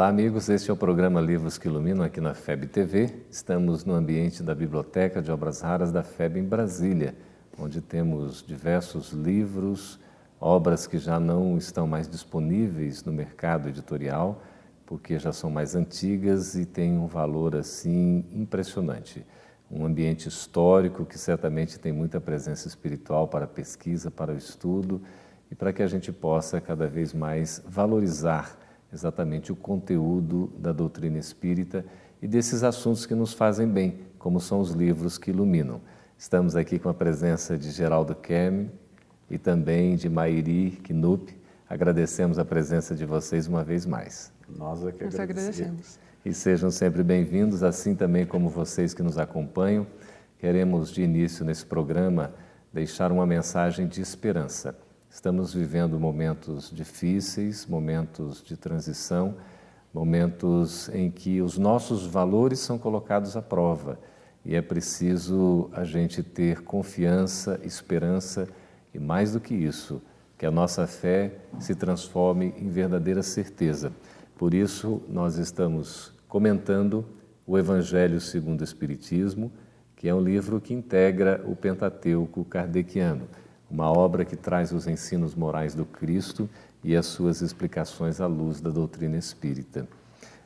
Olá, amigos. Este é o programa Livros que Iluminam aqui na FEB TV. Estamos no ambiente da Biblioteca de Obras Raras da FEB em Brasília, onde temos diversos livros, obras que já não estão mais disponíveis no mercado editorial, porque já são mais antigas e têm um valor assim impressionante. Um ambiente histórico que certamente tem muita presença espiritual para a pesquisa, para o estudo e para que a gente possa cada vez mais valorizar exatamente o conteúdo da doutrina espírita e desses assuntos que nos fazem bem, como são os livros que iluminam. Estamos aqui com a presença de Geraldo Kemme e também de Mairi Knupp. Agradecemos a presença de vocês uma vez mais. Nós é que agradecemos. E sejam sempre bem-vindos, assim também como vocês que nos acompanham. Queremos, de início nesse programa, deixar uma mensagem de esperança. Estamos vivendo momentos difíceis, momentos de transição, momentos em que os nossos valores são colocados à prova e é preciso a gente ter confiança, esperança e, mais do que isso, que a nossa fé se transforme em verdadeira certeza. Por isso, nós estamos comentando o Evangelho segundo o Espiritismo, que é um livro que integra o Pentateuco kardeciano, uma obra que traz os ensinos morais do Cristo e as suas explicações à luz da doutrina espírita.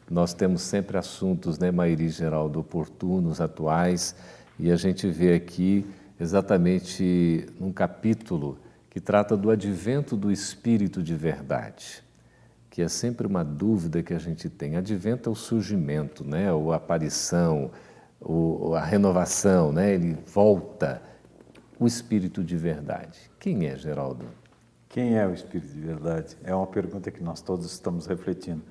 Nós temos sempre assuntos, Mairi e Geraldo, oportunos, atuais, e a gente vê aqui exatamente num capítulo que trata do advento do Espírito de verdade, que é sempre uma dúvida que a gente tem. Advento é o surgimento, ou a aparição, a renovação, ele volta. O Espírito de verdade. Quem é, Geraldo? Quem é o Espírito de verdade? É uma pergunta que nós todos estamos refletindo.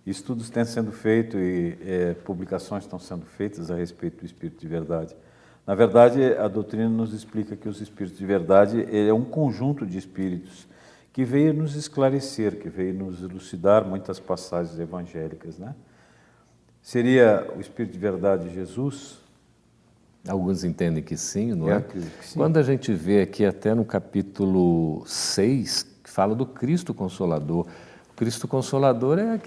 Estudos têm sendo feitos e publicações estão sendo feitas a respeito do Espírito de verdade. Na verdade, a doutrina nos explica que os Espíritos de verdade é um conjunto de espíritos que veio nos esclarecer, que veio nos elucidar muitas passagens evangélicas, Seria o Espírito de verdade Jesus? Alguns entendem que sim, não é? Acredito que sim. Quando a gente vê aqui até no capítulo 6, que fala do Cristo Consolador. O Cristo Consolador é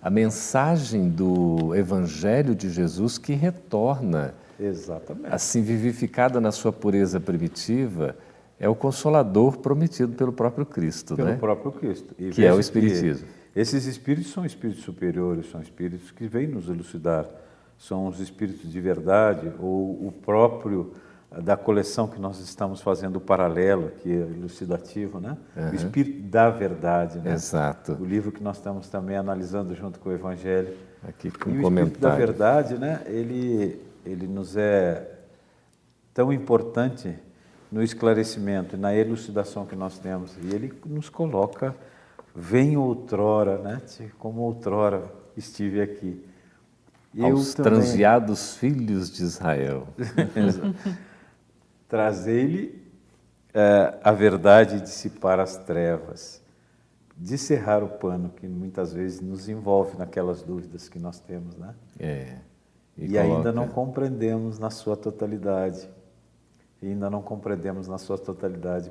a mensagem do Evangelho de Jesus que retorna. Exatamente. Assim, vivificada na sua pureza primitiva, é o Consolador prometido pelo próprio Cristo, Pelo próprio Cristo. E que é o Espiritismo. Esses espíritos são espíritos superiores, são espíritos que vêm nos elucidar. São os espíritos de verdade, ou o próprio da coleção que nós estamos fazendo, o paralelo, que é elucidativo, Uhum. O espírito da verdade, Exato. O livro que nós estamos também analisando junto com o Evangelho. Aqui com e o comentário. espírito da verdade, ele nos é tão importante no esclarecimento, na elucidação que nós temos. E ele nos coloca, vem outrora, como outrora estive aqui. Aos transviados filhos de Israel. Trazei-lhe a verdade e dissipar as trevas, descerrar o pano que muitas vezes nos envolve naquelas dúvidas que nós temos, E ainda não compreendemos na sua totalidade.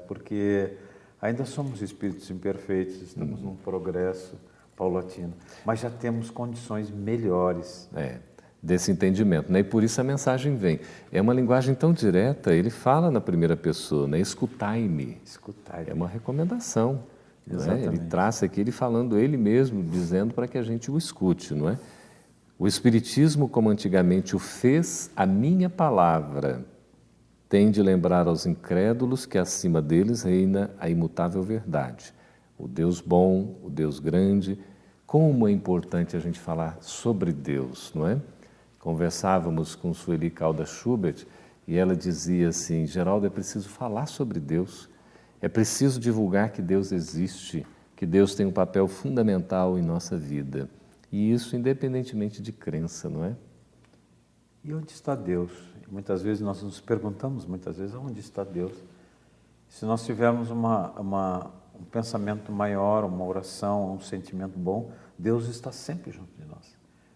Porque ainda somos espíritos imperfeitos, estamos num progresso paulatino, mas já temos condições melhores. Desse entendimento, E por isso a mensagem vem. É uma linguagem tão direta, ele fala na primeira pessoa, Escutai-me. Escutai-me. É uma recomendação. Exatamente. Ele traça aqui, ele falando ele mesmo, dizendo para que a gente o escute, O Espiritismo, como antigamente o fez, a minha palavra, tem de lembrar aos incrédulos que acima deles reina a imutável verdade. O Deus bom, o Deus grande. Como é importante a gente falar sobre Deus, Conversávamos com Sueli Caldas Schubert e ela dizia assim, Geraldo, é preciso falar sobre Deus, é preciso divulgar que Deus existe, que Deus tem um papel fundamental em nossa vida. E isso independentemente de crença, E onde está Deus? Muitas vezes nós nos perguntamos, onde está Deus? Se nós tivermos um pensamento maior, uma oração, um sentimento bom, Deus está sempre junto de nós.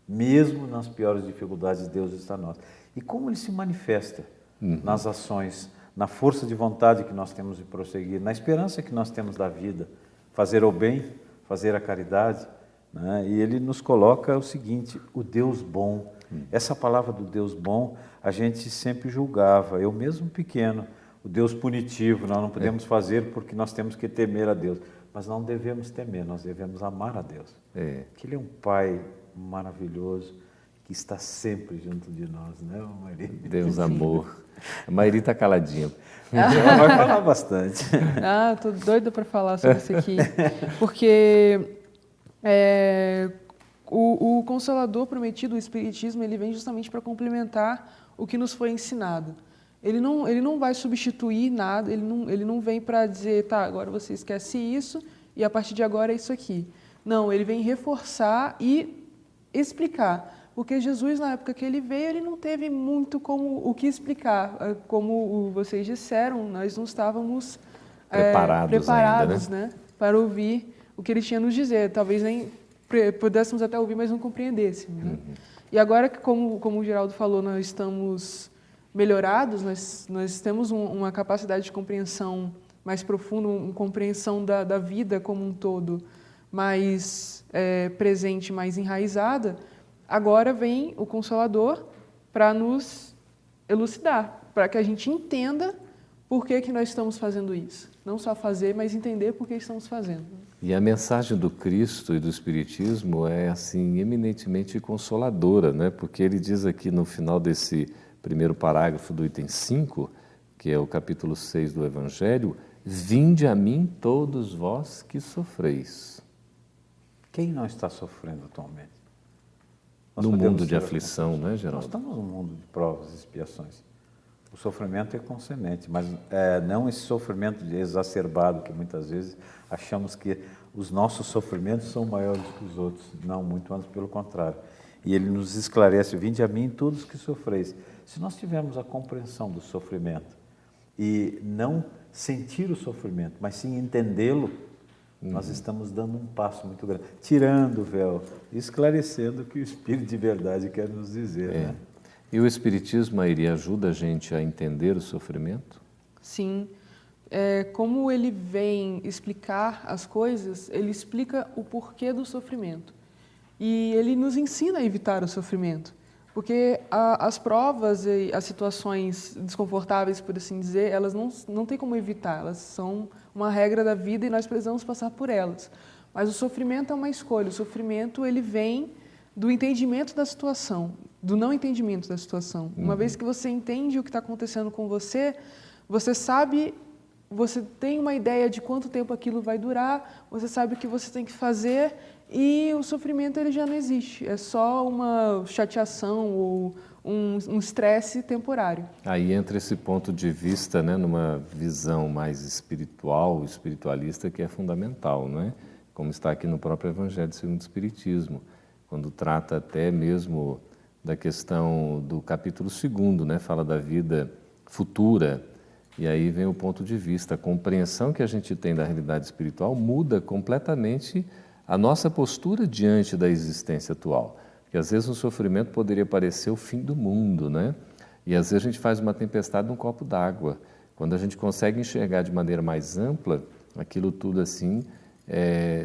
Mesmo nas piores dificuldades, Deus está nós. E como Ele se manifesta nas ações, na força de vontade que nós temos de prosseguir, na esperança que nós temos da vida, fazer o bem, fazer a caridade, né? E ele nos coloca o seguinte, o Deus bom. Essa palavra do Deus bom, a gente sempre julgava, eu mesmo pequeno, o Deus punitivo, nós não podemos fazer porque nós temos que temer a Deus. Mas não devemos temer, nós devemos amar a Deus. Que Ele é um Pai maravilhoso, que está sempre junto de nós, né, Mairi? Deus amor. A Mairi está caladinha. Ela vai falar bastante. Estou doida para falar sobre isso aqui, porque o Consolador prometido, o Espiritismo, ele vem justamente para complementar o que nos foi ensinado. Ele não vai substituir nada, ele não vem para dizer, tá, agora você esquece isso e a partir de agora é isso aqui. Não, ele vem reforçar e explicar. Porque Jesus, na época que ele veio, ele não teve muito o que explicar. Como vocês disseram, nós não estávamos preparados ainda, né? Para ouvir o que ele tinha a nos dizer. Talvez nem pudéssemos até ouvir, mas não compreendêssemos. Né? E agora que, como o Geraldo falou, nós estamos melhorados, nós temos uma capacidade de compreensão mais profunda, uma compreensão da vida como um todo mais presente, mais enraizada. Agora vem o Consolador para nos elucidar, para que a gente entenda por que nós estamos fazendo isso. Não só fazer, mas entender por que estamos fazendo. E a mensagem do Cristo e do Espiritismo é, assim, eminentemente consoladora, né? Porque ele diz aqui no final desse primeiro parágrafo do item 5, que é o capítulo 6 do Evangelho, vinde a mim todos vós que sofreis. Quem não está sofrendo atualmente? No mundo de aflição, né, Geraldo? Nós estamos num mundo de provas e expiações. O sofrimento é consciente, mas não esse sofrimento exacerbado que muitas vezes achamos que os nossos sofrimentos são maiores que os outros. Não, muito antes pelo contrário. E ele nos esclarece, vinde a mim todos que sofreis. Se nós tivermos a compreensão do sofrimento e não sentir o sofrimento, mas sim entendê-lo, nós estamos dando um passo muito grande, tirando o véu, esclarecendo o que o Espírito de verdade quer nos dizer. Né? E o Espiritismo, Mairi, ajuda a gente a entender o sofrimento? Sim. Como ele vem explicar as coisas, ele explica o porquê do sofrimento. E ele nos ensina a evitar o sofrimento. Porque as provas e as situações desconfortáveis, por assim dizer, elas não tem como evitar, elas são uma regra da vida e nós precisamos passar por elas. Mas o sofrimento é uma escolha, o sofrimento ele vem do entendimento da situação, do não entendimento da situação. Uma vez que você entende o que está acontecendo com você, você sabe, você tem uma ideia de quanto tempo aquilo vai durar, você sabe o que você tem que fazer e o sofrimento ele já não existe, é só uma chateação ou um estresse temporário. Aí entra esse ponto de vista, né, numa visão mais espiritual, espiritualista, que é fundamental, não é? Como está aqui no próprio Evangelho segundo o Espiritismo, quando trata até mesmo da questão do capítulo 2º, né, fala da vida futura, e aí vem o ponto de vista, a compreensão que a gente tem da realidade espiritual muda completamente a nossa postura diante da existência atual. Porque às vezes o sofrimento poderia parecer o fim do mundo, né? E às vezes a gente faz uma tempestade num copo d'água. Quando a gente consegue enxergar de maneira mais ampla, aquilo tudo assim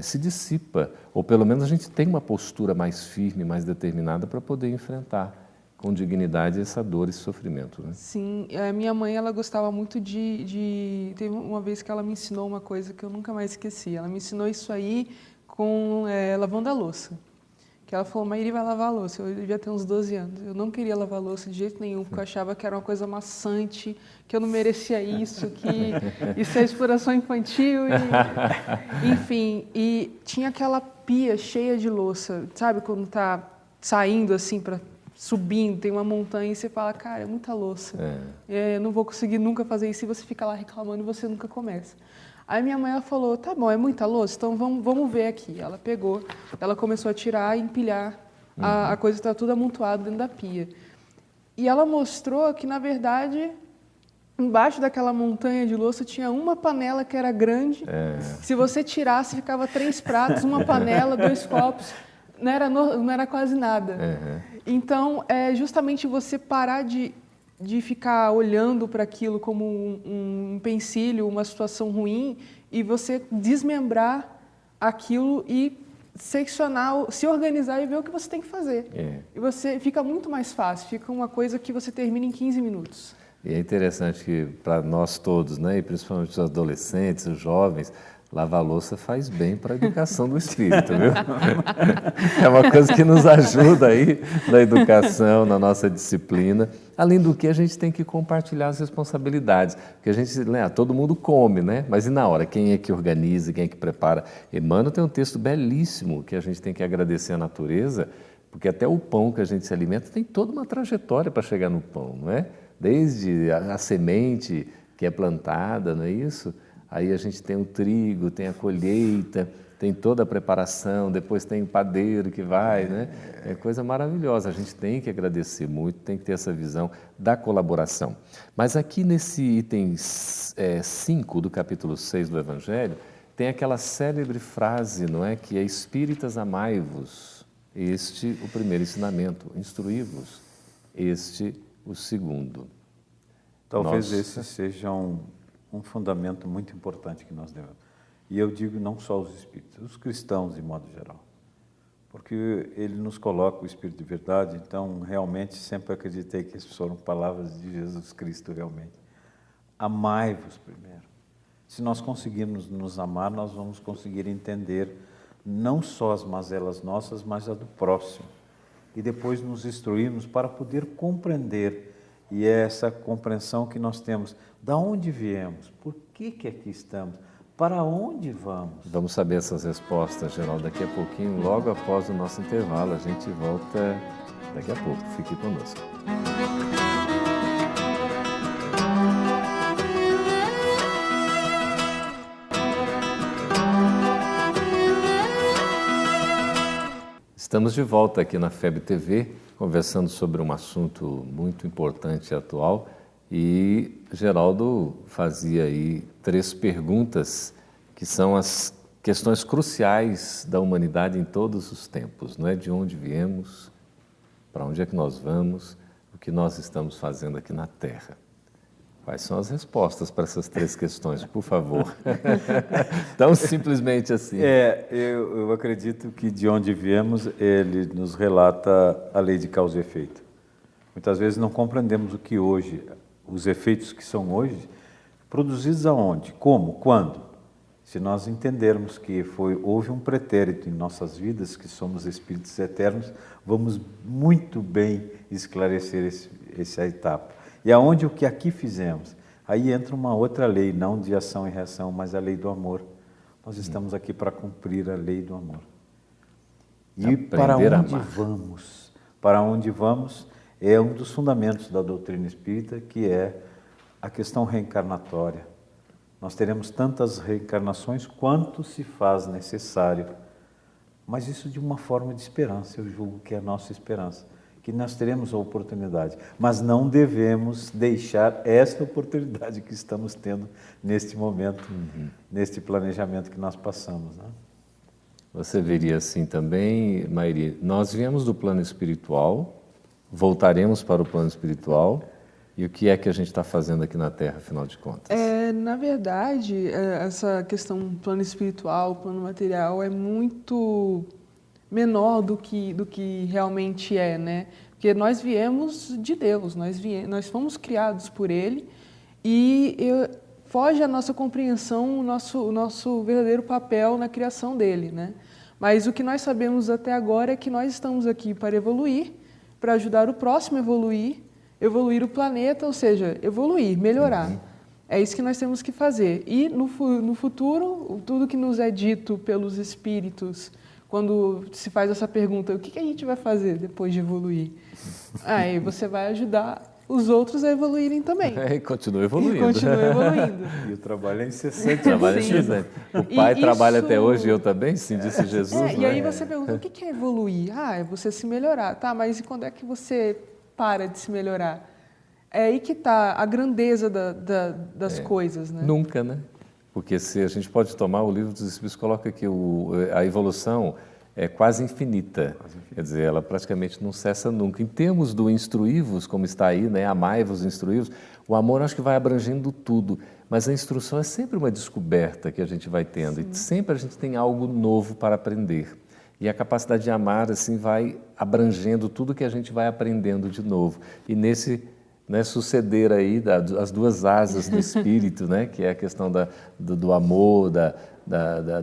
se dissipa. Ou pelo menos a gente tem uma postura mais firme, mais determinada para poder enfrentar com dignidade essa dor, esse sofrimento, né? Sim, a minha mãe ela gostava muito Teve uma vez que ela me ensinou uma coisa que eu nunca mais esqueci. Ela me ensinou isso aí com lavando a louça. Que ela falou, Mairi vai lavar a louça. Eu devia ter uns 12 anos. Eu não queria lavar a louça de jeito nenhum, porque eu achava que era uma coisa maçante, que eu não merecia isso, que isso é exploração infantil. Enfim, e tinha aquela pia cheia de louça. Sabe quando está saindo assim, subindo, tem uma montanha e você fala, cara, é muita louça. Eu não vou conseguir nunca fazer isso e você fica lá reclamando e você nunca começa. Aí minha mãe ela falou, tá bom, é muita louça, então vamos ver aqui. Ela pegou, ela começou a tirar e empilhar a coisa que está tudo amontoado dentro da pia. E ela mostrou que, na verdade, embaixo daquela montanha de louça tinha uma panela que era grande. Se você tirasse, ficava 3 pratos, uma panela, 2 copos. Não era quase nada. Então, é justamente você parar de ficar olhando para aquilo como um empecilho, uma situação ruim, e você desmembrar aquilo e seccionar, se organizar e ver o que você tem que fazer. E você fica muito mais fácil, fica uma coisa que você termina em 15 minutos. E é interessante que para nós todos, né, e principalmente os adolescentes, os jovens, lavar a louça faz bem para a educação do espírito, viu? É uma coisa que nos ajuda aí na educação, na nossa disciplina. Além do que, a gente tem que compartilhar as responsabilidades, porque a gente, né, todo mundo come, né? Mas e na hora, quem é que organiza, quem é que prepara? Emmanuel tem um texto belíssimo que a gente tem que agradecer à natureza, porque até o pão que a gente se alimenta tem toda uma trajetória para chegar no pão, não é? Desde a semente que é plantada, não é isso? Aí a gente tem o trigo, tem a colheita, tem toda a preparação, depois tem o padeiro que vai, né? É coisa maravilhosa, a gente tem que agradecer muito, tem que ter essa visão da colaboração. Mas aqui nesse item 5 do capítulo 6 do Evangelho, tem aquela célebre frase, não é? Que é espíritas amai-vos, este o primeiro ensinamento, instruí-vos, este o segundo. Talvez esse seja um fundamento muito importante que nós devemos. E eu digo não só os espíritos, os cristãos de modo geral. Porque ele nos coloca o Espírito de verdade, então realmente sempre acreditei que essas foram palavras de Jesus Cristo realmente. Amai-vos primeiro. Se nós conseguirmos nos amar, nós vamos conseguir entender não só as mazelas nossas, mas a do próximo. E depois nos instruirmos para poder compreender. E é essa compreensão que nós temos. Da onde viemos? Por que aqui estamos? Para onde vamos? Vamos saber essas respostas, Geraldo, daqui a pouquinho, logo após o nosso intervalo. A gente volta daqui a pouco. Fique conosco. Estamos de volta aqui na FEB TV, conversando sobre um assunto muito importante e atual, e Geraldo fazia aí 3 perguntas que são as questões cruciais da humanidade em todos os tempos, não é? De onde viemos, para onde é que nós vamos, o que nós estamos fazendo aqui na Terra. Quais são as respostas para essas 3 questões, por favor? Tão simplesmente assim. Eu acredito que de onde viemos, ele nos relata a lei de causa e efeito. Muitas vezes não compreendemos o que hoje, os efeitos que são hoje, produzidos aonde, como, quando. Se nós entendermos que houve um pretérito em nossas vidas, que somos espíritos eternos, vamos muito bem esclarecer essa etapa. E aonde o que aqui fizemos? Aí entra uma outra lei, não de ação e reação, mas a lei do amor. Nós estamos aqui para cumprir a lei do amor. E para onde vamos? Para onde vamos é um dos fundamentos da doutrina espírita, que é a questão reencarnatória. Nós teremos tantas reencarnações quanto se faz necessário. Mas isso de uma forma de esperança, eu julgo que é a nossa esperança. Que nós teremos a oportunidade, mas não devemos deixar esta oportunidade que estamos tendo neste momento, neste planejamento que nós passamos. Né? Você veria assim também, Mairi, nós viemos do plano espiritual, voltaremos para o plano espiritual, e o que é que a gente está fazendo aqui na Terra, afinal de contas? Na verdade, essa questão plano espiritual, plano material, é muito menor do que realmente é, né? Porque nós viemos de Deus, nós fomos criados por Ele e foge à nossa compreensão o nosso verdadeiro papel na criação dele, né? Mas o que nós sabemos até agora é que nós estamos aqui para evoluir, para ajudar o próximo a evoluir o planeta, ou seja, evoluir, melhorar. É isso que nós temos que fazer. E no futuro, tudo que nos é dito pelos espíritos, quando se faz essa pergunta, o que a gente vai fazer depois de evoluir? Aí você vai ajudar os outros a evoluírem também. E continua evoluindo. E o trabalho é incessante. O trabalho é incessante. O Pai trabalha até hoje e eu também, sim, disse Jesus. E aí você pergunta, o que é evoluir? É você se melhorar. Tá, mas e quando é que você para de se melhorar? É aí que está a grandeza das coisas, né? Nunca, né? Porque se a gente pode tomar, o livro dos Espíritos coloca que a evolução é quase infinita. Quer dizer, ela praticamente não cessa nunca. Em termos do instruí-vos, como está aí, né? Amai-vos, instruí-vos, o amor acho que vai abrangendo tudo. Mas a instrução é sempre uma descoberta que a gente vai tendo. Sim. E sempre a gente tem algo novo para aprender. E a capacidade de amar assim vai abrangendo tudo que a gente vai aprendendo de novo. E nesse suceder aí as duas asas do espírito, né, que é a questão do amor,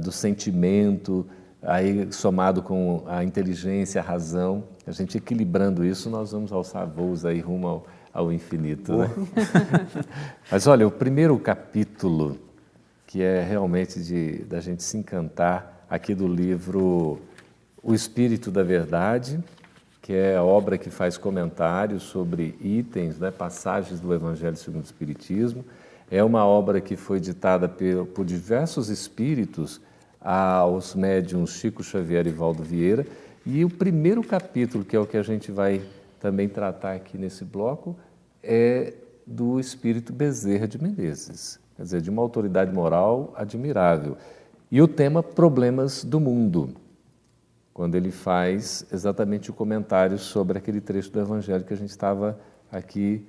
do sentimento, aí somado com a inteligência, a razão, a gente equilibrando isso, nós vamos alçar voos aí rumo ao infinito. Né? Mas olha, o primeiro capítulo, que é realmente da gente se encantar, aqui do livro O Espírito da Verdade, que é a obra que faz comentários sobre itens, né, passagens do Evangelho segundo o Espiritismo. É uma obra que foi ditada por diversos espíritos aos médiuns Chico Xavier e Valdo Vieira. E o primeiro capítulo, que é o que a gente vai também tratar aqui nesse bloco, é do espírito Bezerra de Menezes, quer dizer, de uma autoridade moral admirável. E o tema Problemas do Mundo, quando ele faz exatamente o comentário sobre aquele trecho do Evangelho que a gente estava aqui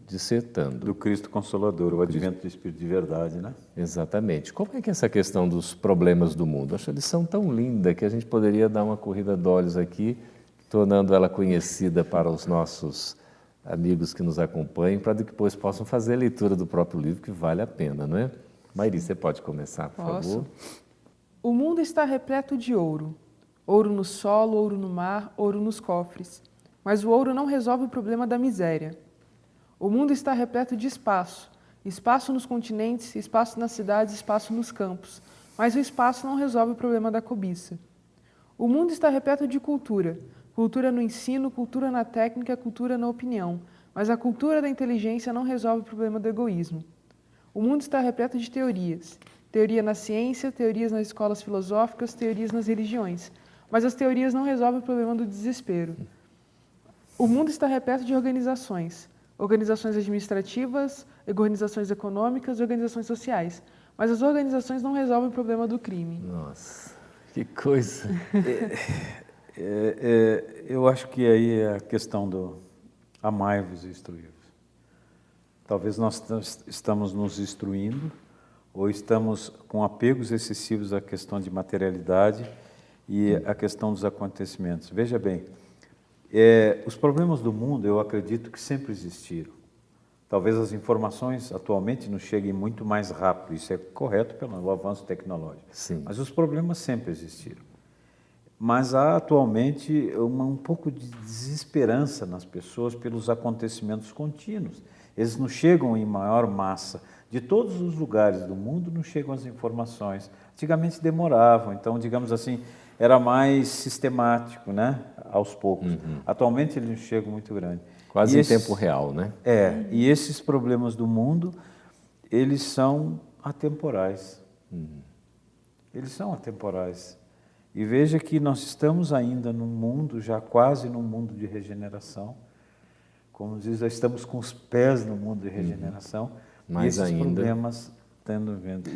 dissertando. Do Cristo Consolador, o advento do Espírito de Verdade, né? Exatamente. Como é que é essa questão dos problemas do mundo? Acho a lição tão linda que a gente poderia dar uma corrida de olhos aqui, tornando ela conhecida para os nossos amigos que nos acompanham, para depois possam fazer a leitura do próprio livro, que vale a pena, não é? Mairi, você pode começar, por favor? O mundo está repleto de ouro. Ouro no solo, ouro no mar, ouro nos cofres. Mas o ouro não resolve o problema da miséria. O mundo está repleto de espaço. Espaço nos continentes, espaço nas cidades, espaço nos campos. Mas o espaço não resolve o problema da cobiça. O mundo está repleto de cultura. Cultura no ensino, cultura na técnica, cultura na opinião. Mas a cultura da inteligência não resolve o problema do egoísmo. O mundo está repleto de teorias. Teoria na ciência, teorias nas escolas filosóficas, teorias nas religiões. Mas as teorias não resolvem o problema do desespero. O mundo está repleto de organizações. Organizações administrativas, organizações econômicas, organizações sociais. Mas as organizações não resolvem o problema do crime. Nossa, que coisa! Eu acho que aí é a questão do amai-vos e instruí-vos. Talvez nós estamos nos instruindo ou estamos com apegos excessivos à questão de materialidade e à questão dos acontecimentos. Veja bem, os problemas do mundo, eu acredito que sempre existiram. Talvez as informações atualmente nos cheguem muito mais rápido, isso é correto pelo avanço tecnológico. Sim. Mas os problemas sempre existiram. Mas há atualmente um pouco de desesperança nas pessoas pelos acontecimentos contínuos. Eles nos chegam em maior massa. De todos os lugares do mundo nos chegam as informações. Antigamente demoravam, então, digamos assim, era mais sistemático, né? Aos poucos. Atualmente eles nos chegam muito grande. Quase em tempo real, né? E esses problemas do mundo, eles são atemporais. Eles são atemporais. E veja que nós estamos ainda num mundo, já quase num mundo de regeneração. Como diz, já estamos com os pés no mundo de regeneração. Mais e esses ainda. problemas estando vendo.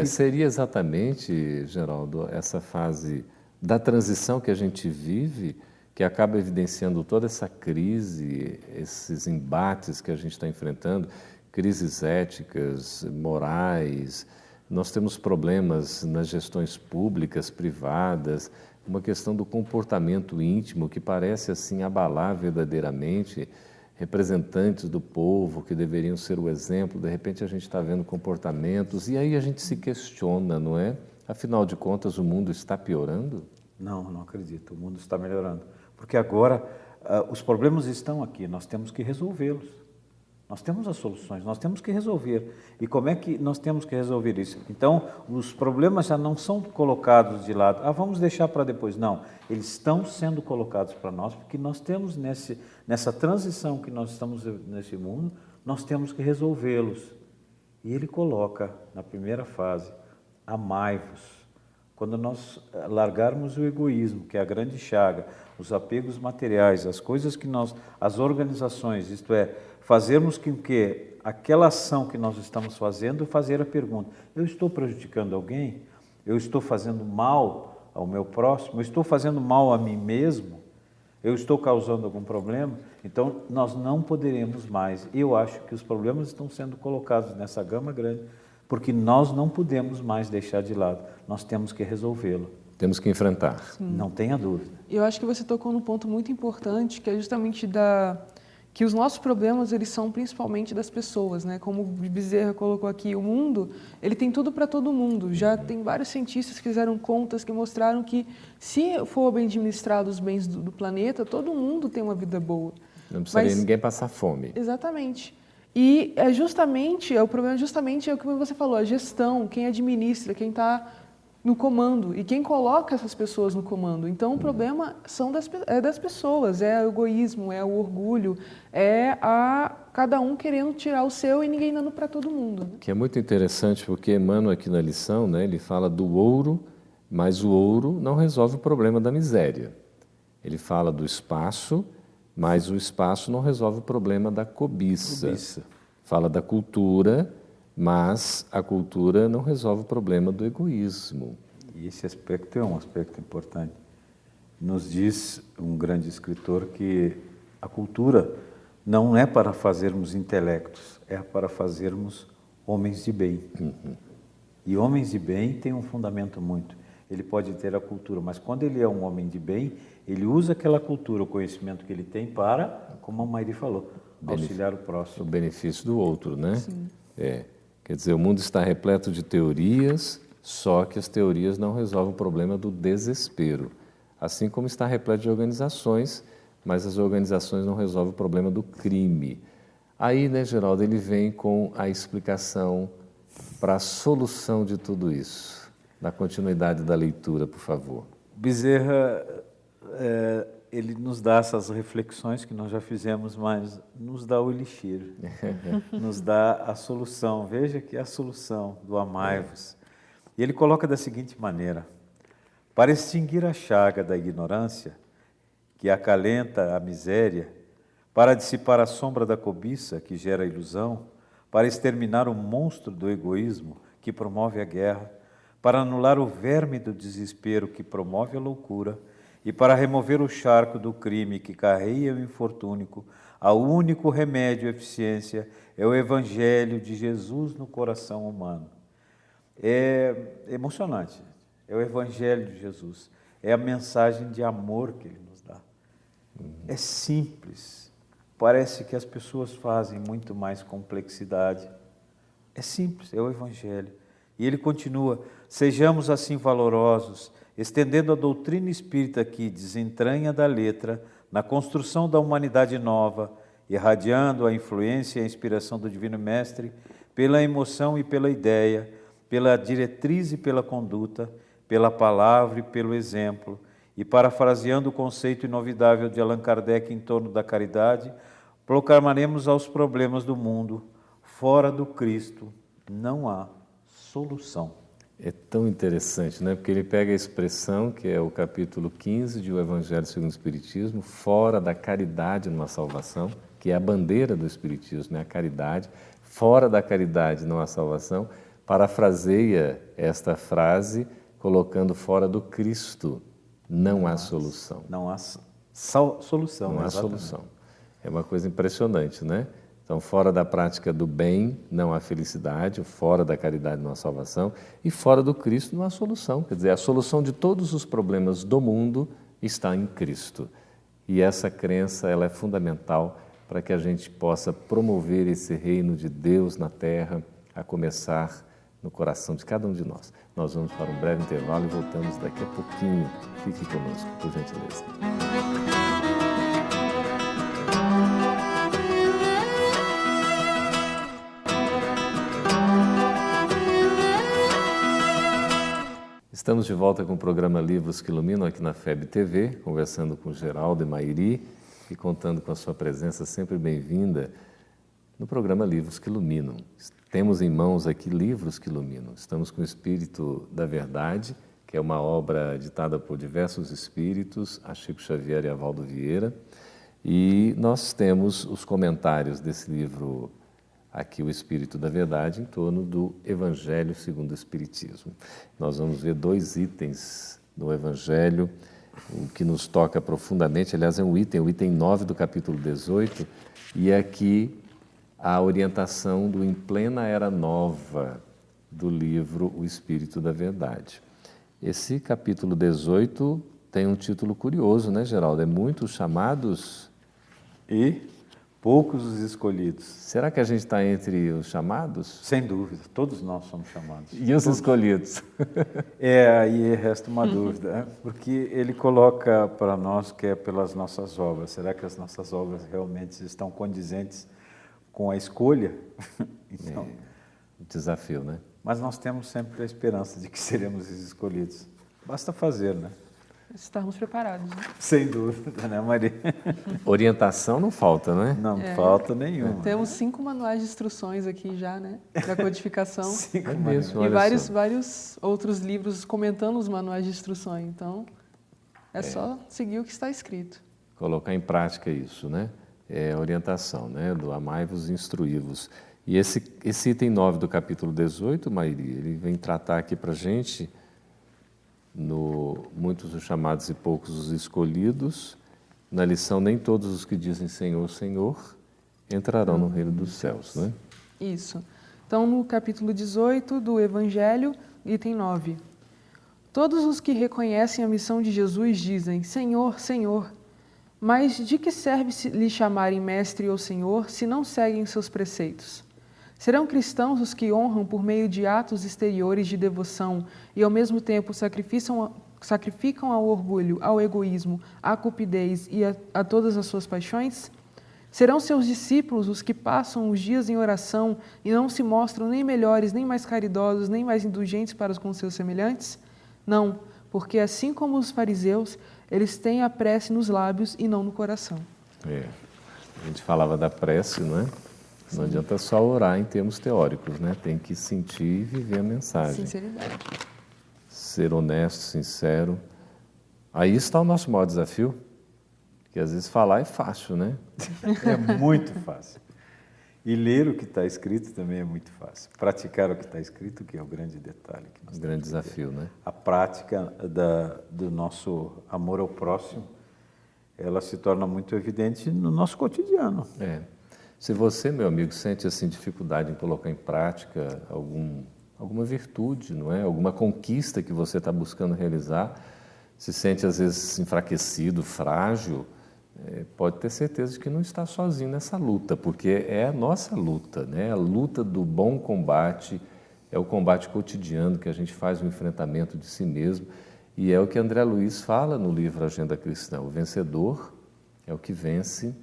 Seria exatamente, Geraldo, essa fase da transição que a gente vive, que acaba evidenciando toda essa crise, esses embates que a gente está enfrentando, crises éticas, morais. Nós temos problemas nas gestões públicas, privadas, uma questão do comportamento íntimo que parece assim abalar verdadeiramente representantes do povo que deveriam ser o exemplo. De repente a gente está vendo comportamentos e aí a gente se questiona, não é? Afinal de contas, o mundo está piorando? Não acredito. O mundo está melhorando. Porque agora os problemas estão aqui, nós temos que resolvê-los. Nós temos as soluções, nós temos que resolver. E como é que nós temos que resolver isso? Então, os problemas já não são colocados de lado. Vamos deixar para depois. Não, eles estão sendo colocados para nós, porque nós temos nessa transição que nós estamos nesse mundo, nós temos que resolvê-los. E ele coloca, na primeira fase, amai-vos. Quando nós largarmos o egoísmo, que é a grande chaga, os apegos materiais, as coisas que as organizações, isto é, fazermos com que aquela ação que nós estamos fazendo, fazer a pergunta, eu estou prejudicando alguém? Eu estou fazendo mal ao meu próximo? Eu estou fazendo mal a mim mesmo? Eu estou causando algum problema? Então, nós não poderemos mais. Eu acho que os problemas estão sendo colocados nessa gama grande, porque nós não podemos mais deixar de lado. Nós temos que resolvê-lo. Temos que enfrentar. Não tenha dúvida. Eu acho que você tocou num ponto muito importante, que é justamente que os nossos problemas, eles são principalmente das pessoas, né? Como o Bezerra colocou aqui, o mundo, ele tem tudo para todo mundo. Já tem vários cientistas que fizeram contas que mostraram que, se for bem administrado os bens do planeta, todo mundo tem uma vida boa. Não precisaria ninguém passar fome. Exatamente. E o problema justamente é o que você falou, a gestão, quem administra, quem está no comando e quem coloca essas pessoas no comando. Então, o problema é das pessoas, é o egoísmo, é o orgulho, cada um querendo tirar o seu e ninguém dando para todo mundo. Né? Que é muito interessante, porque Emmanuel aqui na lição, né, ele fala do ouro, mas o ouro não resolve o problema da miséria. Ele fala do espaço, mas o espaço não resolve o problema da cobiça. Fala da cultura, mas a cultura não resolve o problema do egoísmo. E esse aspecto é um aspecto importante. Nos diz um grande escritor que a cultura não é para fazermos intelectos, é para fazermos homens de bem. E homens de bem têm um fundamento muito. Ele pode ter a cultura, mas quando ele é um homem de bem, ele usa aquela cultura, o conhecimento que ele tem para, como a Mairi falou, auxiliar o próximo. O benefício do outro, né? Sim. Quer dizer, o mundo está repleto de teorias, só que as teorias não resolvem o problema do desespero. Assim como está repleto de organizações, mas as organizações não resolvem o problema do crime. Aí, né, Geraldo, ele vem com a explicação para a solução de tudo isso. Na continuidade da leitura, por favor. Bezerra, ele nos dá essas reflexões que nós já fizemos, mas nos dá o elixir, nos dá a solução. Veja que é a solução do amai-vos. E ele coloca da seguinte maneira: para extinguir a chaga da ignorância, que acalenta a miséria, para dissipar a sombra da cobiça, que gera a ilusão, para exterminar o monstro do egoísmo, que promove a guerra, para anular o verme do desespero, que promove a loucura, e para remover o charco do crime que carreia o infortúnico, o único remédio e eficiência é o Evangelho de Jesus no coração humano. É emocionante, é o Evangelho de Jesus, é a mensagem de amor que Ele nos dá. É simples, parece que as pessoas fazem muito mais complexidade. É simples, é o Evangelho. E ele continua: sejamos assim valorosos, estendendo a doutrina espírita que desentranha da letra, na construção da humanidade nova, irradiando a influência e a inspiração do Divino Mestre, pela emoção e pela ideia, pela diretriz e pela conduta, pela palavra e pelo exemplo, e parafraseando o conceito inovidável de Allan Kardec em torno da caridade, proclamaremos aos problemas do mundo: fora do Cristo não há solução. É tão interessante, né? Porque ele pega a expressão, que é o capítulo 15 de O Evangelho segundo o Espiritismo, fora da caridade não há salvação, que é a bandeira do Espiritismo, é a caridade. Fora da caridade não há salvação. Parafraseia esta frase, colocando fora do Cristo não há solução. Não há solução. Não há solução. É uma coisa impressionante, né? Então, fora da prática do bem não há felicidade, fora da caridade não há salvação, e fora do Cristo não há solução. Quer dizer, a solução de todos os problemas do mundo está em Cristo. E essa crença ela é fundamental para que a gente possa promover esse reino de Deus na Terra, a começar no coração de cada um de nós. Nós vamos para um breve intervalo e voltamos daqui a pouquinho. Fique conosco, por gentileza. Estamos de volta com o programa Livros que Iluminam aqui na FEB TV, conversando com Geraldo e Mairi e contando com a sua presença sempre bem-vinda no programa Livros que Iluminam. Temos em mãos aqui Livros que Iluminam. Estamos com o Espírito da Verdade, que é uma obra ditada por diversos espíritos, a Chico Xavier e a Valdo Vieira, e nós temos os comentários desse livro aqui, o Espírito da Verdade, em torno do Evangelho segundo o Espiritismo. Nós vamos ver 2 itens do Evangelho, o que nos toca profundamente, aliás, é o item 9 do capítulo 18, e aqui a orientação do Em Plena Era Nova, do livro O Espírito da Verdade. Esse capítulo 18 tem um título curioso, né, Geraldo? É muitos chamados E poucos os escolhidos. Será que a gente está entre os chamados? Sem dúvida, todos nós somos chamados. E os escolhidos? Aí resta uma dúvida, né? Porque ele coloca para nós que é pelas nossas obras. Será que as nossas obras realmente estão condizentes com a escolha? Então, Desafio, né? mas nós temos sempre a esperança de que seremos escolhidos. Basta fazer, né? Estarmos preparados. Né? Sem dúvida, né, Maria? Orientação não falta, né? Não falta nenhuma. Temos 5 manuais de instruções aqui já, né? Para codificação. 5 mesmo, E olha só. vários outros livros comentando os manuais de instruções. Então, é só seguir o que está escrito. Colocar em prática isso, né? É a orientação, né? Do amai-vos e instruí-vos. E esse item 9 do capítulo 18, Mairi, ele vem tratar aqui para a gente, muitos os chamados e poucos os escolhidos, na lição, nem todos os que dizem Senhor, Senhor, entrarão no reino dos céus, né? Isso. Então, no capítulo 18 do Evangelho, item 9. Todos os que reconhecem a missão de Jesus dizem, Senhor, Senhor. Mas de que serve lhe chamarem mestre ou senhor se não seguem seus preceitos? Serão cristãos os que honram por meio de atos exteriores de devoção e ao mesmo tempo sacrificam ao orgulho, ao egoísmo, à cupidez e a todas as suas paixões? Serão seus discípulos os que passam os dias em oração e não se mostram nem melhores, nem mais caridosos, nem mais indulgentes para com seus semelhantes? Não, porque assim como os fariseus, eles têm a prece nos lábios e não no coração. A gente falava da prece, não é? Não adianta só orar em termos teóricos, né? Tem que sentir e viver a mensagem. Sinceridade. Ser honesto, sincero. Aí está o nosso maior desafio, que às vezes falar é fácil, né? É muito fácil. E ler o que está escrito também é muito fácil. Praticar o que está escrito, que é o grande detalhe. Que nós Um grande desafio, né? A prática do nosso amor ao próximo, ela se torna muito evidente no nosso cotidiano. Se você, meu amigo, sente assim dificuldade em colocar em prática alguma virtude, não é? Alguma conquista que você está buscando realizar, se sente às vezes enfraquecido, frágil, pode ter certeza de que não está sozinho nessa luta, porque é a nossa luta, né? A luta do bom combate, é o combate cotidiano que a gente faz o enfrentamento de si mesmo, e é o que André Luiz fala no livro Agenda Cristã: o vencedor é o que vence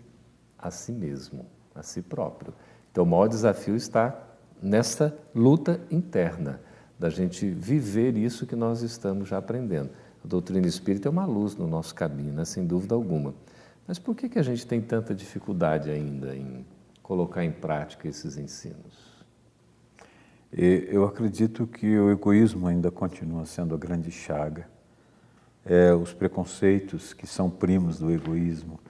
a si mesmo, a si próprio. Então, o maior desafio está nessa luta interna, da gente viver isso que nós estamos já aprendendo. A doutrina espírita é uma luz no nosso caminho, né? Sem dúvida alguma. Mas por que a gente tem tanta dificuldade ainda em colocar em prática esses ensinos? Eu acredito que o egoísmo ainda continua sendo a grande chaga. Os preconceitos que são primos do egoísmo,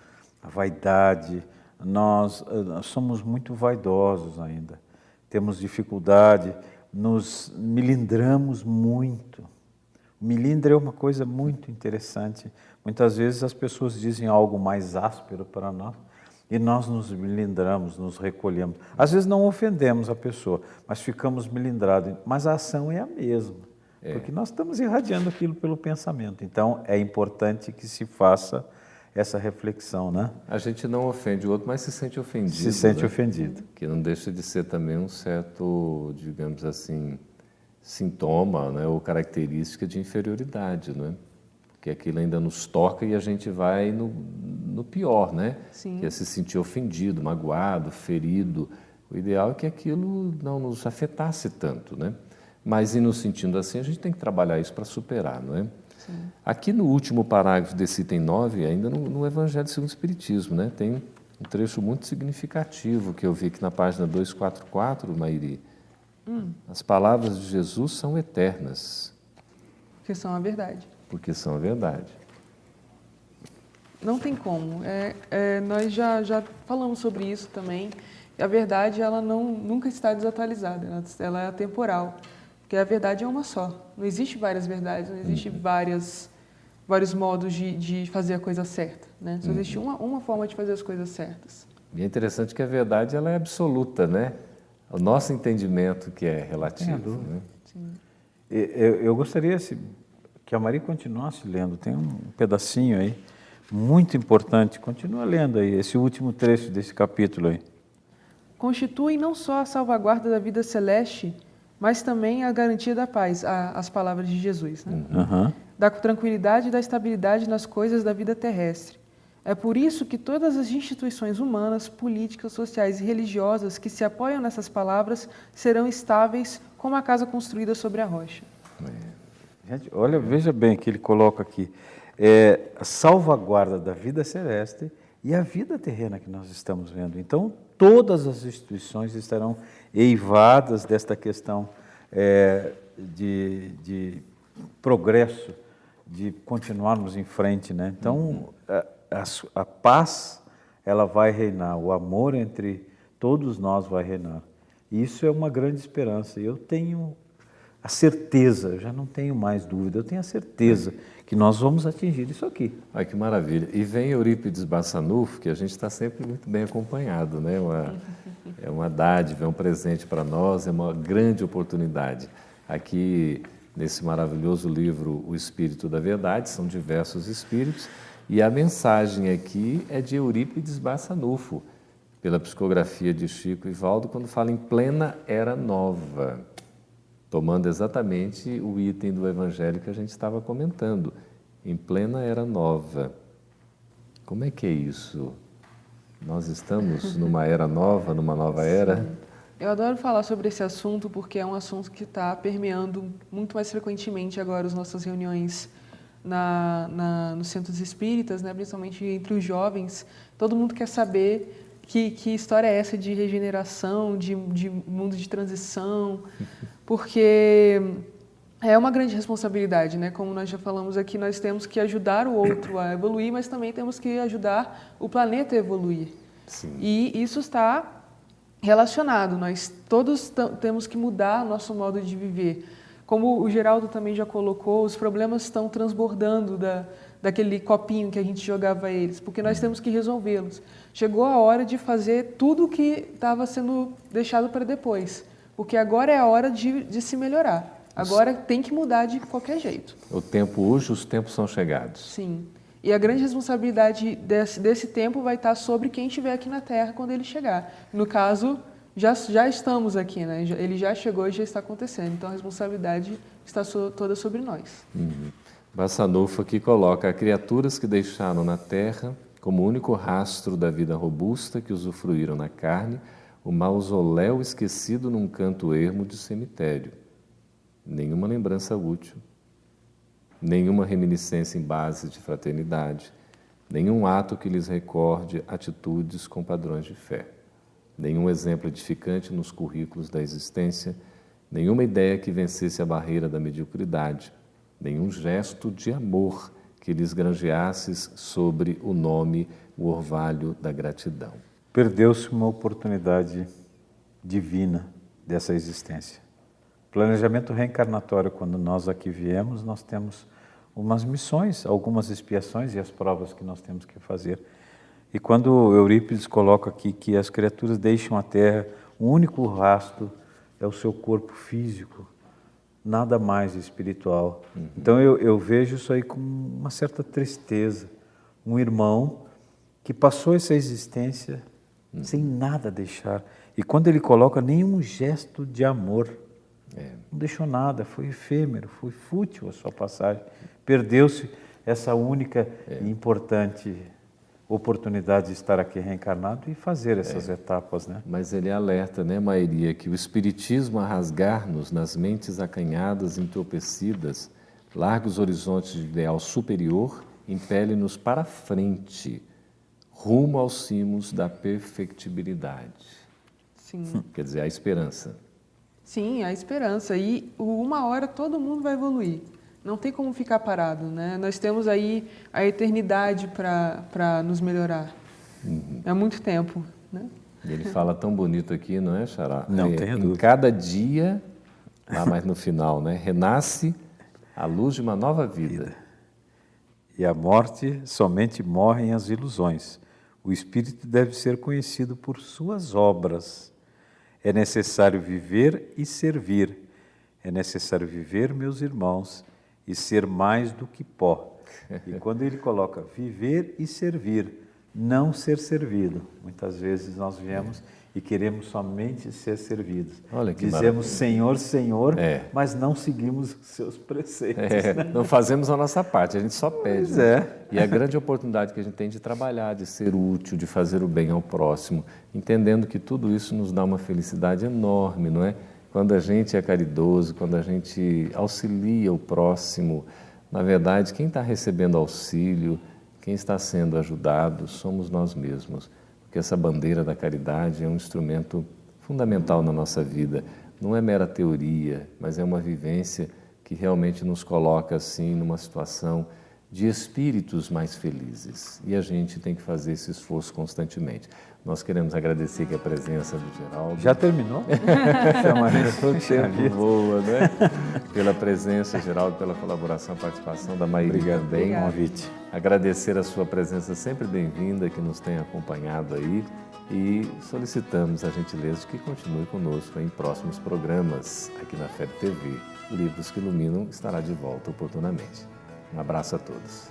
a vaidade. Nós somos muito vaidosos ainda. Temos dificuldade, nos milindramos muito. O milindre é uma coisa muito interessante. Muitas vezes as pessoas dizem algo mais áspero para nós e nós nos milindramos, nos recolhemos. Às vezes não ofendemos a pessoa, mas ficamos milindrados. Mas a ação é a mesma, porque nós estamos irradiando aquilo pelo pensamento. Então é importante que se faça essa reflexão, né? A gente não ofende o outro, mas se sente ofendido. Se sente né? ofendido. Que não deixa de ser também um certo, digamos assim, sintoma, né, ou característica de inferioridade, não é? Porque aquilo ainda nos toca e a gente vai no pior, né? Sim. Que é se sentir ofendido, magoado, ferido. O ideal é que aquilo não nos afetasse tanto, né? Mas, e nos sentindo assim, a gente tem que trabalhar isso para superar, não é? Sim. Aqui no último parágrafo desse item 9, ainda no Evangelho segundo o Espiritismo, né? Tem um trecho muito significativo que eu vi aqui na página 244, Mairi. As palavras de Jesus são eternas. Porque são a verdade. Porque são a verdade. Não tem como. Nós já falamos sobre isso também. A verdade, ela nunca está desatualizada. Ela é atemporal. Porque a verdade é uma só. Não existe várias verdades, não existe vários modos de fazer a coisa certa. Né? Só existe uma forma de fazer as coisas certas. E é interessante que a verdade ela é absoluta, né? O nosso entendimento que é relativo. Né? Sim. Eu gostaria que a Maria continuasse lendo. Tem um pedacinho aí, muito importante. Continua lendo aí, esse último trecho desse capítulo aí. Constituem não só a salvaguarda da vida celeste, mas também a garantia da paz, as palavras de Jesus, né? Da tranquilidade e da estabilidade nas coisas da vida terrestre. É por isso que todas as instituições humanas, políticas, sociais e religiosas que se apoiam nessas palavras serão estáveis como a casa construída sobre a rocha. Gente, olha, veja bem que ele coloca aqui, a salvaguarda da vida celeste e a vida terrena que nós estamos vendo. Então, todas as instituições estarão eivadas desta questão de progresso, de continuarmos em frente, né? Então, a paz, ela vai reinar, o amor entre todos nós vai reinar. E isso é uma grande esperança. Eu tenho a certeza, eu já não tenho mais dúvida, eu tenho a certeza que nós vamos atingir isso aqui. Ai, que maravilha. E vem Eurípides Bassanufo, que a gente está sempre muito bem acompanhado, né? É uma dádiva, é um presente para nós, é uma grande oportunidade. Aqui, nesse maravilhoso livro, O Espírito da Verdade, são diversos espíritos, e a mensagem aqui é de Eurípides Bassanufo, pela psicografia de Chico Ivaldo, quando fala em plena era nova, tomando exatamente o item do Evangelho que a gente estava comentando, em plena era nova. Como é que é isso? Nós estamos numa era nova, numa nova era? Sim. Eu adoro falar sobre esse assunto porque é um assunto que está permeando muito mais frequentemente agora as nossas reuniões nos centros espíritas, né? Principalmente entre os jovens. Todo mundo quer saber que história é essa de regeneração, de mundo de transição, porque é uma grande responsabilidade, né? Como nós já falamos aqui, nós temos que ajudar o outro a evoluir, mas também temos que ajudar o planeta a evoluir. Sim. E isso está relacionado, nós todos temos que mudar nosso modo de viver. Como o Geraldo também já colocou, os problemas estão transbordando daquele copinho que a gente jogava a eles, porque nós temos que resolvê-los. Chegou a hora de fazer tudo o que estava sendo deixado para depois, porque agora é a hora de se melhorar. Agora tem que mudar de qualquer jeito. O tempo urge, os tempos são chegados. Sim. E a grande responsabilidade desse tempo vai estar sobre quem estiver aqui na Terra quando ele chegar. No caso, já estamos aqui, né? Ele já chegou e já está acontecendo. Então a responsabilidade está toda sobre nós. Bassanufo aqui coloca: há criaturas que deixaram na terra, como único rastro da vida robusta que usufruíram na carne, o mausoléu esquecido num canto ermo de cemitério. Nenhuma lembrança útil, nenhuma reminiscência em base de fraternidade, nenhum ato que lhes recorde atitudes com padrões de fé, nenhum exemplo edificante nos currículos da existência, nenhuma ideia que vencesse a barreira da mediocridade, nenhum gesto de amor que lhes granjeasses sobre o nome, o orvalho da gratidão. Perdeu-se uma oportunidade divina dessa existência. Planejamento reencarnatório, quando nós aqui viemos, nós temos umas missões, algumas expiações e as provas que nós temos que fazer. E quando Eurípides coloca aqui que as criaturas deixam a Terra, o único rastro é o seu corpo físico, nada mais espiritual. Então eu vejo isso aí com uma certa tristeza. Um irmão que passou essa existência sem nada deixar. E quando ele coloca nenhum gesto de amor, não deixou nada, foi efêmero, foi fútil a sua passagem. Perdeu-se essa única e importante oportunidade de estar aqui reencarnado e fazer essas etapas, né? Mas ele alerta, né, Mairia, que o espiritismo a rasgar-nos nas mentes acanhadas, entorpecidas, largos horizontes de ideal superior, impele-nos para frente, rumo aos cimos da perfectibilidade. Sim. Quer dizer, a esperança. Sim, a esperança. E uma hora todo mundo vai evoluir. Não tem como ficar parado, né? Nós temos aí a eternidade para nos melhorar. É muito tempo, né? E ele fala tão bonito aqui, não é, Xará? Não tenha dúvida. Em cada dia, lá mais no final, né? Renasce a luz de uma nova vida. E a morte somente morrem as ilusões. O espírito deve ser conhecido por suas obras. É necessário viver e servir. É necessário viver, meus irmãos, e ser mais do que pó. E quando ele coloca viver e servir, não ser servido. Muitas vezes nós viemos e queremos somente ser servidos. Olha que Dizemos Senhor, Senhor, É. mas não seguimos os seus preceitos. Não fazemos a nossa parte, a gente só pede. Pois né? é. E a grande oportunidade que a gente tem de trabalhar, de ser útil, de fazer o bem ao próximo, entendendo que tudo isso nos dá uma felicidade enorme, não é? Quando a gente é caridoso, quando a gente auxilia o próximo, na verdade, quem está recebendo auxílio, quem está sendo ajudado, somos nós mesmos. Porque essa bandeira da caridade é um instrumento fundamental na nossa vida. Não é mera teoria, mas é uma vivência que realmente nos coloca assim numa situação de espíritos mais felizes. E a gente tem que fazer esse esforço constantemente. Nós queremos agradecer aqui a presença do Geraldo. Já terminou? O tempo voa, né? Pela presença, Geraldo, pela colaboração, participação da Maíra também. Obrigado. Convite. Agradecer a sua presença sempre bem-vinda, que nos tem acompanhado aí, e solicitamos a gentileza de que continue conosco em próximos programas aqui na FEB TV. Livros que Iluminam estará de volta oportunamente. Um abraço a todos.